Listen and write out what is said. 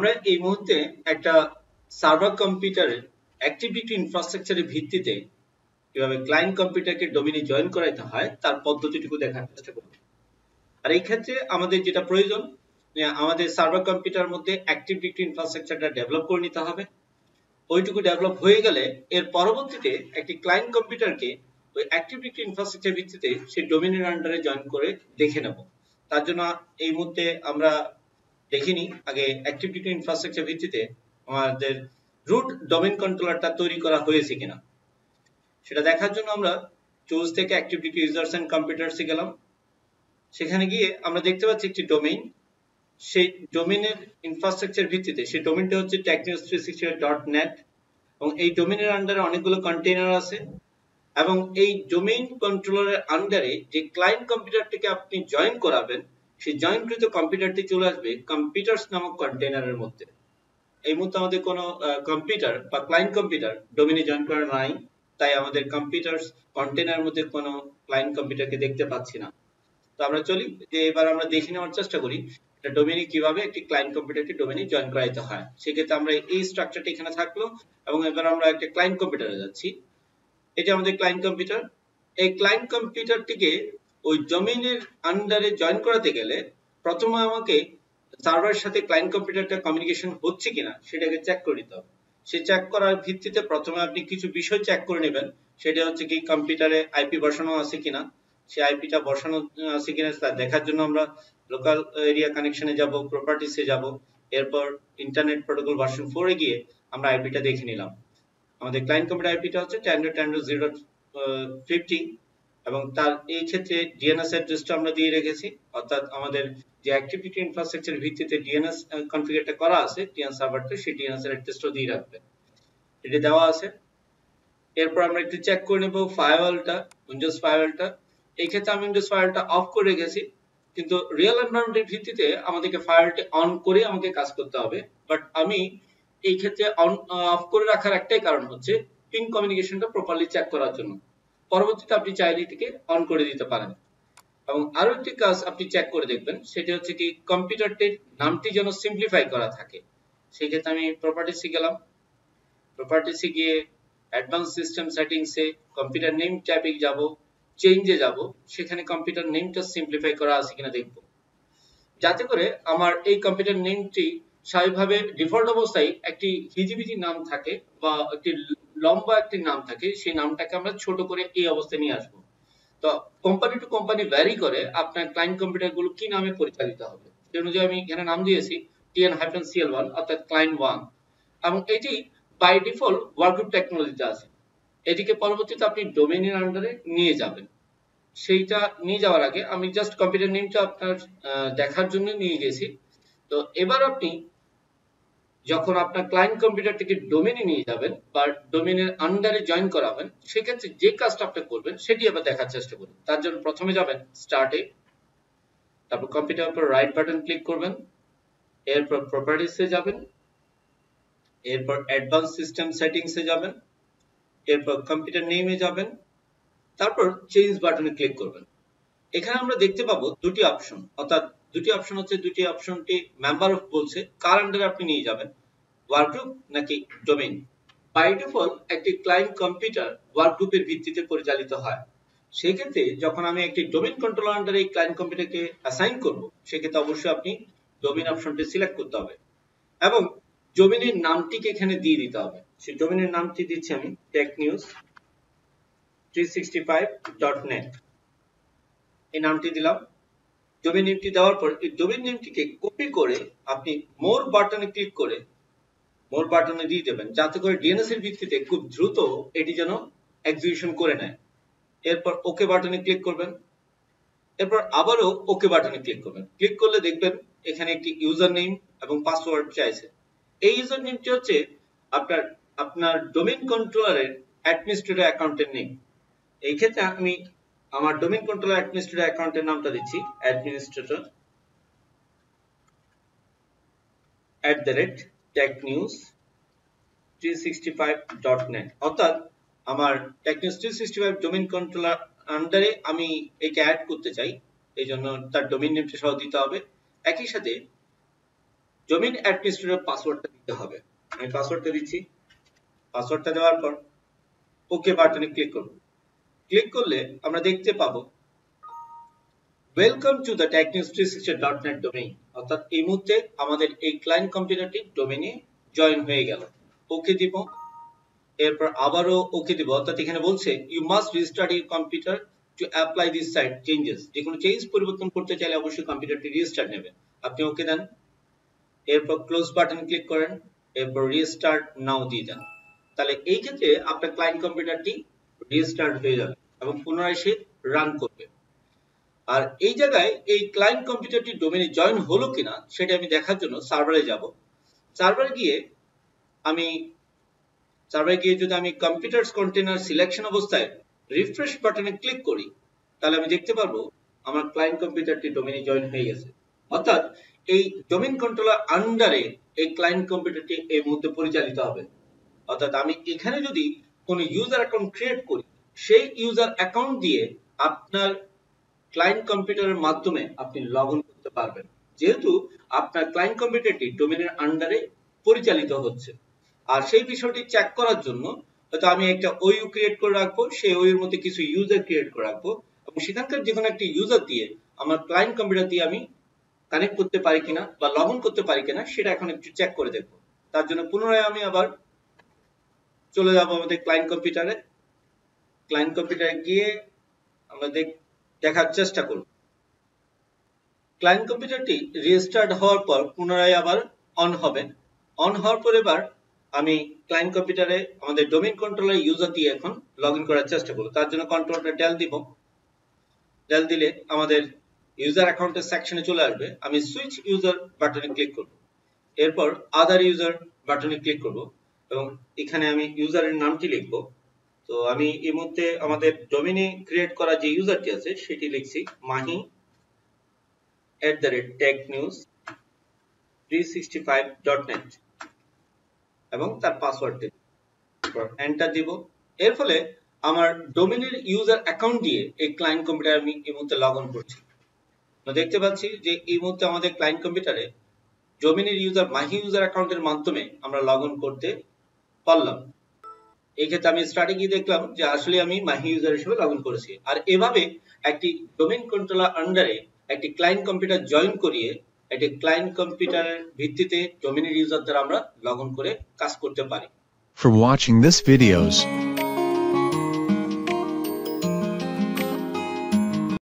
আমরা এই মুহূর্তে একটা সার্ভার কম্পিউটারের অ্যাক্টিভ ডিরেক্টরি ইনফ্রাস্ট্রাকচারের ভিত্তিতে কিভাবে ক্লায়েন্ট কম্পিউটারকে ডোমেইনে জয়েন করাইতে হয় তার পদ্ধতিটুকু দেখার চেষ্টা করব। আর এই ক্ষেত্রে আমাদের যেটা প্রয়োজন, আমাদের সার্ভার কম্পিউটারের মধ্যে অ্যাক্টিভ ডিরেক্টরি ইনফ্রাস্ট্রাকচারটা ডেভেলপ করে নিতে হবে। ওইটুকু ডেভেলপ হয়ে গেলে এর পরবর্তীতে একটি ক্লায়েন্ট কম্পিউটারকে ওই অ্যাক্টিভ ডিরেক্টরি ইনফ্রাস্ট্রাকচার ভিত্তিতে সেই ডোমেইনের আন্ডারে জয়েন করে দেখে নেব। তার জন্য এই মুহূর্তে আমরা দেখিনি আগে অ্যাক্টিভ ডিরেক্টরি ইনফ্রাস্ট্রাকচার ভিত্তিতে আমাদের রুট ডোমেইন কন্ট্রোলারটা তৈরি করা হয়েছে কিনা সেটা দেখার জন্য আমরা টুলস থেকে অ্যাক্টিভ ডিরেক্টরি ইউজার্স এন্ড কম্পিউটারসে গেলাম। সেখানে গিয়ে আমরা দেখতে পাচ্ছি একটি ডোমেইন, সেই ডোমেইনের ইনফ্রাস্ট্রাকচার ভিত্তিতে সেই ডোমেইনটা হচ্ছে technews365.net এবং এই ডোমেইনের আন্ডারে অনেকগুলো কন্টেইনার আছে এবং এই ডোমেইন কন্ট্রোলারের আন্ডারে যে ক্লায়েন্ট কম্পিউটারটিকে আপনি জয়েন করাবেন সেই জয়েনকৃত কম্পিউটারটি চলে আসবে কম্পিউটারস নামক কন্টেইনারের মধ্যে। এই মুহূর্তে আমাদের কোনো কম্পিউটার বা ক্লায়েন্ট কম্পিউটার ডোমেইনে জয়েন করা নাই, তাই আমাদের কম্পিউটারস কন্টেইনারের মধ্যে কোনো ক্লায়েন্ট কম্পিউটারকে দেখতে পাচ্ছি না। তো আমরা চলি যে এবার আমরা দেখে নেওয়ার চেষ্টা করি এটা ডোমেইনে কিভাবে একটি ক্লায়েন্ট কম্পিউটারকে ডোমেইনে জয়েন করাইতে হয়। সেক্ষেত্রে আমরা এই স্ট্রাকচারটা এখানে থাকলো এবং এবার আমরা একটা ক্লায়েন্ট কম্পিউটারে যাচ্ছি। এটা আমাদের ক্লায়েন্ট কম্পিউটার। এই ক্লায়েন্ট কম্পিউটারটিকে ওই ডোমেইনের আন্ডারে জয়েন করাতে গেলে প্রথমে আমাকে সার্ভারের সাথে ক্লায়েন্ট কম্পিউটারটা কমিউনিকেশন হচ্ছে কিনা সেটাকে চেক করে নিতে হবে। সে চেক করার ভিত্তিতে প্রথমে আপনি কিছু বিষয় চেক করে নেবেন। সেটা হচ্ছে কি কম্পিউটারে আইপি বসানো আছে কিনা, সেই আইপিটা বসানো আছে কিনা তা দেখার জন্য আমরা লোকাল এরিয়া কানেকশনে যাব, প্রপার্টিসে যাব, এরপর ইন্টারনেট প্রোটোকল ভার্সন 4 এ গিয়ে আমরা আইপিটা দেখে নিলাম। আমাদের ক্লায়েন্ট কম্পিউটার আইপিটা হচ্ছে 10.10.0.50 এবং তার এই ক্ষেত্রে ডিএনএস অ্যাড্রেসটা আমরা দিয়ে রেখেছি, অর্থাৎ আমাদের যে অ্যাক্টিভ ডিরেক্টরি ইনফ্রাস্ট্রাকচার ভিত্তিতে ডিএনএস কনফিগারটা করা আছে ডিএনএস সার্ভারটা, সেই ডিএনএস এর অ্যাড্রেসটা দিয়ে রাখবেন। এটা দেওয়া আছে। এরপর আমরা একটু চেক করে নেব ফায়ারওয়ালটা, উইন্ডোজ ফায়ারওয়ালটা। এই ক্ষেত্রে আমি উইন্ডোজ ফায়ারওয়ালটা অফ করে রেখেছি, কিন্তু রিয়েল এনভায়রনমেন্টের ভিত্তিতে আমাদেরকে ফায়ারওয়ালটি অন করে আমাকে কাজ করতে হবে। বাট আমি এই ক্ষেত্রে অন অফ করে রাখার একটাই কারণ হচ্ছে পিং কমিউনিকেশনটা প্রপারলি চেক করার জন্য। পরবর্তীতে আপনি চাইলে এটিকে অন করে দিতে পারেন। এবং আরো একটি কাজ আপনি চেক করে দেখবেন, সেটা হচ্ছে কি কম্পিউটারটির নামটি যেন সিম্পলিফাই করা থাকে। সেই ক্ষেত্রে আমি প্রপার্টিসে গেলাম, প্রপার্টিসে গিয়ে অ্যাডভান্স সিস্টেম সেটিংসে কম্পিউটার নেম ট্যাবে যাব, চেঞ্জে যাব, সেখানে কম্পিউটার নেমটা সিম্পলিফাই করা আছে কিনা দেখব, যাতে করে আমার এই কম্পিউটার নেমটি স্বাভাবিকভাবে ডিফল্ট অবস্থায় একটি হিজিবিজি নাম থাকে বা একটি লম্বা একটি নাম থাকে, সেই নামটাকে আমরা ছোট করে এই অবস্থায় নিয়ে আসবো। তো কোম্পানি টু কোম্পানি ভ্যারি করে আপনার ক্লায়েন্ট কম্পিউটার গুলো কি নামে পরিচালিত হবে। সেই অনুযায়ী আমি এখানে নাম দিয়েছি TN-CL1 অর্থাৎ ক্লায়েন্ট 1 এবং এটি বাই ডিফল্ট ওয়ার্কগ্রুপ টেকনোলজিতে আছে। এটিকে পরবর্তীতে আপনি ডোমেইনের আন্ডারে নিয়ে যাবেন। সেইটা নিয়ে যাওয়ার আগে আমি জাস্ট কম্পিউটার নেমটা আপনার দেখার জন্য নিয়ে গেছি। তো এবার আপনি যখন আপনার ক্লায়েন্ট কম্পিউটারটিকে ডোমেইনে নিয়ে যাবেন বা ডোমেইনের আন্ডারে জয়েন করাবেন, সেক্ষেত্রে যে কাজটা আপনি করবেন সেটি আবার দেখার চেষ্টা করুন। তার জন্য প্রথমে যাবেন স্টার্টে, তারপর কম্পিউটারের উপর রাইট বাটন ক্লিক করবেন, এরপর প্রপার্টিসে যাবেন, এরপর অ্যাডভান্স সিস্টেম সেটিংসে যাবেন, এরপর কম্পিউটার নেমে যাবেন, তারপর চেঞ্জ বাটনে ক্লিক করবেন। এখানে আমরা দেখতে পাবো দুটি অপশন, অর্থাৎ দুটি অপশন হচ্ছে, দুটি অপশনটি মেম্বার অফ বলছে কার আন্ডারে আপনি নিয়ে যাবেন, ওয়ার্কগ্রুপ নাকি ডোমেইন। বাই ডিফল্ট একটি ক্লায়েন্ট কম্পিউটার ওয়ার্কগ্রুপের ভিত্তিতে পরিচালিত হয়। সেই ক্ষেত্রে যখন আমি একটি ডোমেইন কন্ট্রোলার আন্ডারে এই ক্লায়েন্ট কম্পিউটারকে অ্যাসাইন করব, সেক্ষেত্রে অবশ্যই আপনি ডোমেইন অপশনটি সিলেক্ট করতে হবে এবং ডোমেইনের নামটিকে এখানে দিয়ে দিতে হবে। সেই ডোমেইনের নামটি দিচ্ছি আমি technews365.net, এই নামটি দিলাম। ডোমেইন নেমটি দেওয়ার পর এই ডোমেইন নেমটিকে কপি করে আপনি মোর বাটনে ক্লিক করে মোর বাটনে দিয়ে দেবেন, যাতে করে ডিএনএস এর ভিত্তিতে খুব দ্রুত এটি যেন এক্সিকিউশন করে নেয়। এরপর ওকে বাটনে ক্লিক করবেন, এরপর আবারও ওকে বাটনে ক্লিক করবেন। ক্লিক করলে দেখবেন এখানে একটি ইউজার নেম এবং পাসওয়ার্ড চাইছে। এই ইউজার নেমটি হচ্ছে আপনার ডোমেইন কন্ট্রোলারের অ্যাডমিনিস্ট্রেটর অ্যাকাউন্টের নেম। এই ক্ষেত্রে আমি আমার ডোমেইন কন্ট্রোলার অ্যাডমিনিস্ট্রেটর অ্যাকাউন্টের নামটা দিচ্ছি administrator@technews365.net, অর্থাৎ আমার technews365 ডোমেইন কন্ট্রোলার আন্ডারে আমি একে অ্যাড করতে চাই, এই জন্য তার ডোমেইন নেমটা সহ দিতে হবে। একই সাথে ডোমেইন অ্যাডমিনিস্ট্রেটর পাসওয়ার্ডটা দিতে হবে। আমি পাসওয়ার্ডটা দিচ্ছি। পাসওয়ার্ডটা দেওয়ার পর ওকে বাটনে ক্লিক করব। ক্লিক করলে আমরা দেখতে পাবো welcome to the technews360.net domain, অর্থাৎ এই মুহূর্তে আমাদের এই ক্লায়েন্ট কম্পিউটারটি ডোমেইনে জয়েন হয়ে গেল। ওকে দিব, এরপর আবারও ওকে দিব, অর্থাৎ এখানে বলছে you must restart your computer to apply this site changes. যে কোনো চেঞ্জ পরিবর্তন করতে চাইলে অবশ্যই কম্পিউটারটি রিস্টার্ট নেবে। আপনি ওকে দেন, এরপর ক্লোজ বাটন ক্লিক করেন, এরপর রিস্টার্ট নাও দিয়ে দেন। তাহলে এই ক্ষেত্রে আপনার ক্লায়েন্ট কম্পিউটারটি রিস্টার্ট হয়ে যাবে এবং পুনরায় সে রান করবে। আর এই জায়গায় এই ক্লায়েন্ট কম্পিউটারটি ডোমেইনে জয়েন হলো কিনা সেটা আমি দেখার জন্য সার্ভারে যাব। সার্ভারে গিয়ে যদি আমি কম্পিউটারস কন্টেইনার সিলেকশন অবস্থায় রিফ্রেশ বাটনে ক্লিক করি, তাহলে আমি দেখতে পারবো আমার ক্লায়েন্ট কম্পিউটারটি ডোমেইনে জয়েন হয়ে গেছে। অর্থাৎ এই ডোমেইন কন্ট্রোলার আন্ডারে এই ক্লায়েন্ট কম্পিউটারটি এই মুহূর্তে পরিচালিত হবে। অর্থাৎ আমি এখানে যদি কোনো ইউজার অ্যাকাউন্ট ক্রিয়েট করি, সেই ইউজার অ্যাকাউন্ট দিয়ে আপনার ক্লায়েন্ট কম্পিউটারের মাধ্যমে আপনি লগ ইন করতে পারবেন, যেহেতু আপনার ক্লায়েন্ট কম্পিউটারটি ডোমেইনের আন্ডারে পরিচালিত হচ্ছে। আর সেই বিষয়টি চেক করার জন্য হয়তো আমি একটা ওইউ ক্রিয়েট করে রাখবো, সেই ওইউর মধ্যে কিছু ইউজার ক্রিয়েট করে রাখবো এবং সেখানকার যে কোনো একটি ইউজার দিয়ে আমার ক্লায়েন্ট কম্পিউটার দিয়ে আমি কানেক্ট করতে পারি কিনা বা লগ ইন করতে পারি কিনা সেটা এখন একটু চেক করে দেখবো। তার জন্য পুনরায় আমি আবার চলে যাব আমাদের ক্লায়েন্ট কম্পিউটারে। ক্লায়েন্ট কম্পিউটারে গিয়ে আমরা দেখার চেষ্টা করব। ক্লায়েন্ট কম্পিউটারটি রিস্টার্ট হওয়ার পর পুনরায় আবার অন হবে। অন হওয়ার পর এবার আমি ক্লায়েন্ট কম্পিউটারে আমাদের ডোমেইন কন্ট্রোলার ইউজার দিয়ে এখন লগ ইন করার চেষ্টা করব। তার জন্য কন্ট্রোলটা ডেল দিব। ডেল দিলে আমাদের ইউজার অ্যাকাউন্টের সেকশনে চলে আসবে। আমি সুইচ ইউজার বাটনে ক্লিক করব, এরপর আদার ইউজার বাটনে ক্লিক করব এবং এখানে আমি ইউজারের নামটি লিখব। তো আমি এই মুহূর্তে আমাদের ডোমেইনে ক্রিয়েট করা যে ইউজারটি আছে সেটি লিখছি mahi@technews365.net এবং তার পাসওয়ার্ড দেব, এন্টার দিব। এর ফলে আমার ডোমেইনের ইউজার অ্যাকাউন্ট দিয়ে এই ক্লায়েন্ট কম্পিউটার আমি এই মুহূর্তে লগ ইন করছি। আমরা দেখতে পাচ্ছি যে এই মুহূর্তে আমাদের ক্লায়েন্ট কম্পিউটারে ডোমেইনের ইউজার মাহি ইউজার অ্যাকাউন্টের মাধ্যমে আমরা লগ ইন করতে পারলাম। এই ক্ষেত্রে আমি স্টার্টে গিয়ে দেখলাম যে আসলে আমি মাহি ইউজার হিসেবে লগ ইন করেছি। আর এভাবে একটি ডোমেইন কন্ট্রোলার আন্ডারে একটি ক্লায়েন্ট কম্পিউটার জয়েন করিয়ে একটি ক্লায়েন্ট কম্পিউটারের ভিত্তিতে ডোমেইনের ইউজার দ্বারা আমরা লগ ইন করে কাজ করতে পারি। For watching this videos,